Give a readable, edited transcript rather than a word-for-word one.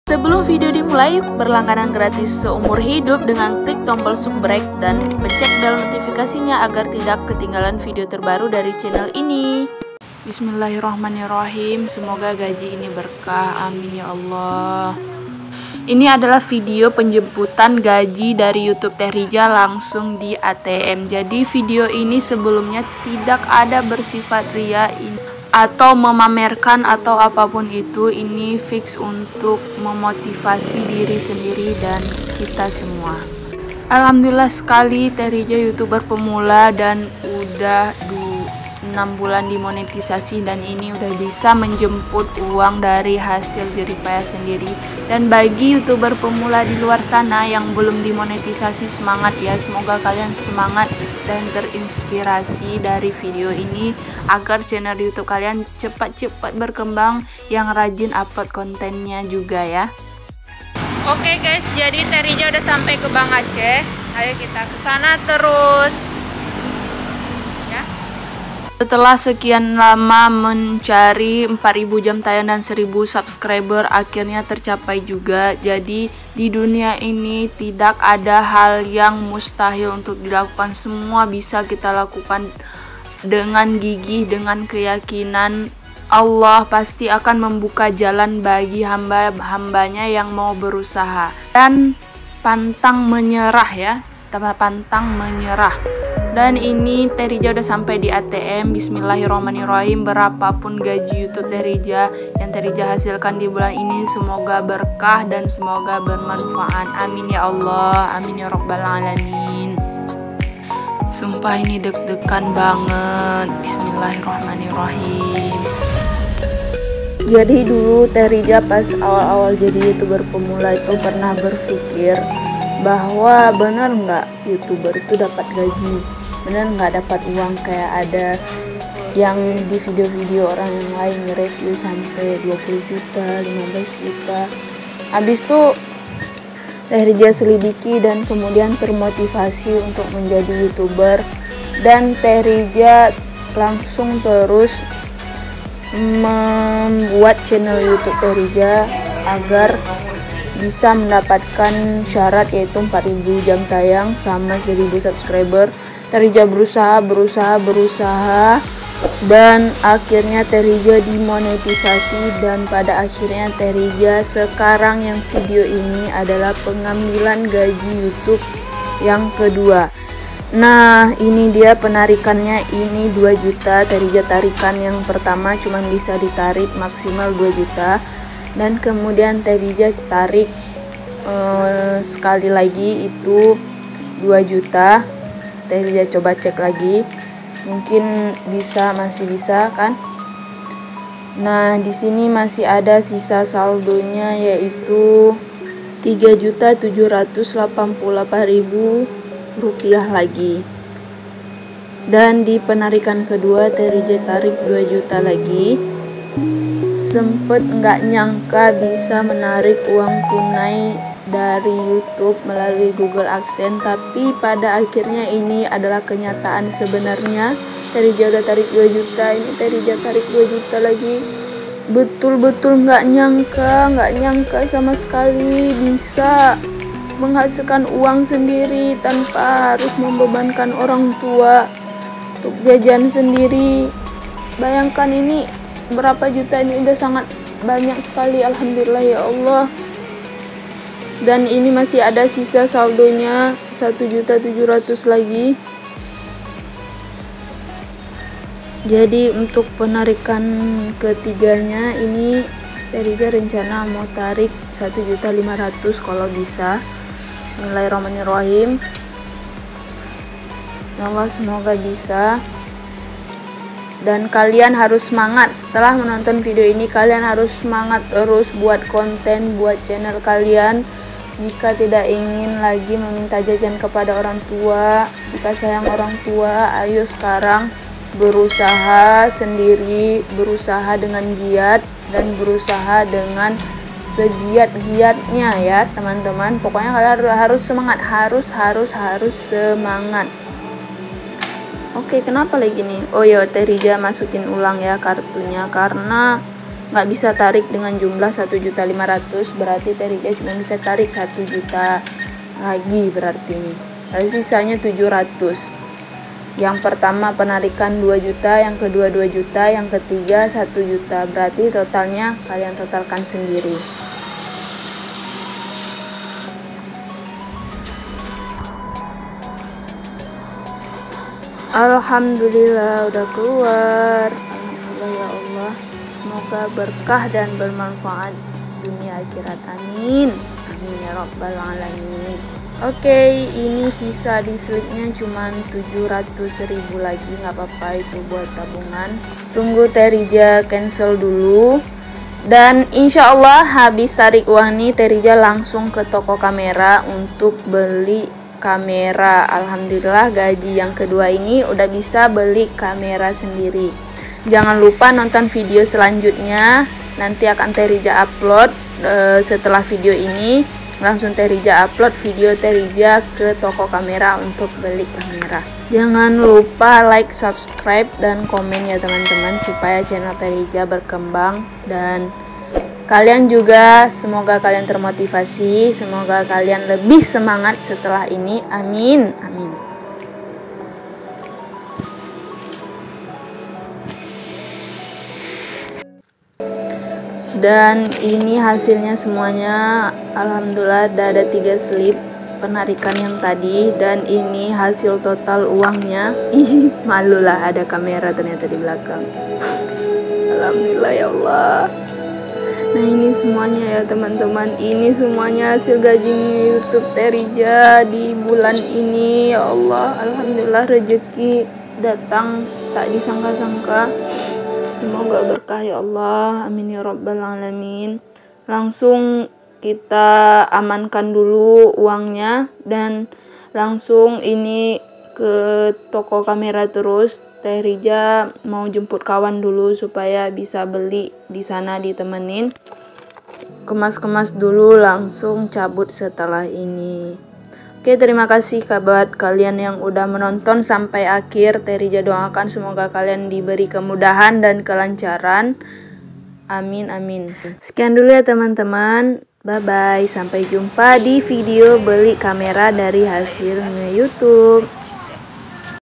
Sebelum video dimulai, berlangganan gratis seumur hidup dengan klik tombol subscribe dan pencet bel notifikasinya agar tidak ketinggalan video terbaru dari channel ini. Bismillahirrahmanirrahim. Semoga gaji ini berkah. Amin ya Allah. Ini adalah video penjemputan gaji dari YouTube Teh Rija langsung di ATM. Jadi video ini sebelumnya tidak ada bersifat ria atau memamerkan atau apapun itu. Ini fix untuk memotivasi diri sendiri dan kita semua. Alhamdulillah sekali Teh Rija YouTuber pemula dan udah 6 bulan dimonetisasi, dan ini udah bisa menjemput uang dari hasil jerih payah sendiri. Dan bagi YouTuber pemula di luar sana yang belum dimonetisasi, semangat ya, semoga kalian semangat dan terinspirasi dari video ini agar channel YouTube kalian cepat-cepat berkembang, yang rajin upload kontennya juga ya. Oke guys, jadi Teh Rija udah sampai ke Bang Aceh. Ayo kita ke sana terus. Setelah sekian lama mencari 4000 jam tayang dan 1000 subscriber, akhirnya tercapai juga. Jadi di dunia ini tidak ada hal yang mustahil untuk dilakukan. Semua bisa kita lakukan dengan gigih, dengan keyakinan. Allah pasti akan membuka jalan bagi hamba-hambanya yang mau berusaha. Dan pantang menyerah ya, pantang menyerah. Dan ini Teh Rija udah sampai di ATM. Bismillahirrahmanirrahim. Berapapun gaji YouTube Teh Rija yang Teh Rija hasilkan di bulan ini, semoga berkah dan semoga bermanfaat. Amin ya Allah, amin ya rabbal alamin. Sumpah ini deg-degan banget. Bismillahirrahmanirrahim. Jadi dulu Teh Rija pas awal-awal jadi YouTuber pemula itu pernah berpikir bahwa benar nggak YouTuber itu dapat gaji, benar nggak dapat uang kayak ada yang di video-video orang yang lain nge-review sampai 20 juta, 15 juta. Habis itu Teh Rija selidiki dan kemudian termotivasi untuk menjadi YouTuber, dan Teh Rija langsung terus membuat channel YouTube Teh Rija agar bisa mendapatkan syarat yaitu 4000 jam tayang sama 1000 subscriber. Teh Rija berusaha dan akhirnya Teh Rija dimonetisasi, dan pada akhirnya Teh Rija sekarang yang video ini adalah pengambilan gaji YouTube yang kedua. Nah ini dia penarikannya, ini 2 juta. Teh Rija tarikan yang pertama cuma bisa ditarik maksimal 2 juta. Dan kemudian Teh Rija tarik sekali lagi itu 2 juta. Teh Rija coba cek lagi, mungkin masih bisa kan. Nah di sini masih ada sisa saldonya yaitu 3.788.000 rupiah lagi. Dan di penarikan kedua Teh Rija tarik 2 juta lagi. Sempet nggak nyangka bisa menarik uang tunai dari YouTube melalui Google AdSense, tapi pada akhirnya ini adalah kenyataan sebenarnya. Teh Rija udah tarik 2 juta, ini Teh Rija tarik 2 juta lagi. Betul-betul nggak nyangka sama sekali bisa menghasilkan uang sendiri tanpa harus membebankan orang tua untuk jajan sendiri. Bayangkan ini berapa juta, ini udah sangat banyak sekali. Alhamdulillah ya Allah. Dan ini masih ada sisa saldonya 1.700.000 lagi. Jadi untuk penarikan ketiganya ini Teh Rija rencana mau tarik 1.500.000 kalau bisa. Bismillahirrahmanirrahim. Ya Allah, semoga bisa. Dan kalian harus semangat. Setelah menonton video ini, kalian harus semangat terus buat konten, buat channel kalian. Jika tidak ingin lagi meminta jajan kepada orang tua, jika sayang orang tua, ayo sekarang berusaha sendiri, berusaha dengan giat dan berusaha dengan segiat-giatnya ya teman-teman. Pokoknya kalian harus semangat, harus semangat. Oke, kenapa lagi nih? Oh ya, Teh Rija masukin ulang ya kartunya karena nggak bisa tarik dengan jumlah 1.500.000, berarti Terija cuma bisa tarik 1 juta lagi berarti ini. Lalu sisanya 700. Yang pertama penarikan 2 juta, yang kedua 2 juta, yang ketiga 1 juta. Berarti totalnya kalian totalkan sendiri. Alhamdulillah udah keluar. Alhamdulillah ya Allah. Semoga berkah dan bermanfaat dunia akhirat. Amin. Amin ya rabbal alamin. Oke, ini sisa di slipnya cuman 700.000 lagi, nggak apa-apa, itu buat tabungan. Tunggu Terija cancel dulu. Dan insya Allah habis tarik uang nih, Terija langsung ke toko kamera untuk beli kamera. Alhamdulillah gaji yang kedua ini udah bisa beli kamera sendiri. Jangan lupa nonton video selanjutnya, nanti akan Terija upload setelah video ini. Langsung Terija upload video Terija ke toko kamera untuk beli kamera. Jangan lupa like, subscribe, dan komen ya teman-teman, supaya channel Terija berkembang. Dan kalian juga semoga kalian termotivasi, semoga kalian lebih semangat setelah ini. Amin, amin. Dan ini hasilnya semuanya. Alhamdulillah ada 3 slip penarikan yang tadi, dan ini hasil total uangnya. Ih, malu lah, ada kamera ternyata di belakang. Alhamdulillah ya Allah. Nah ini semuanya ya teman-teman, ini semuanya hasil gajinya YouTube Terija di bulan ini. Ya Allah, alhamdulillah rezeki datang tak disangka-sangka. Semoga berkah ya Allah, amin ya rabbal alamin. Langsung kita amankan dulu uangnya dan langsung ini ke toko kamera terus. Terija mau jemput kawan dulu supaya bisa beli di sana, ditemenin. Kemas-kemas dulu, langsung cabut setelah ini. Oke, terima kasih buat kalian yang udah menonton sampai akhir. Terija doakan semoga kalian diberi kemudahan dan kelancaran. Amin, amin. Sekian dulu ya teman-teman. Bye-bye. Sampai jumpa di video beli kamera dari hasilnya YouTube.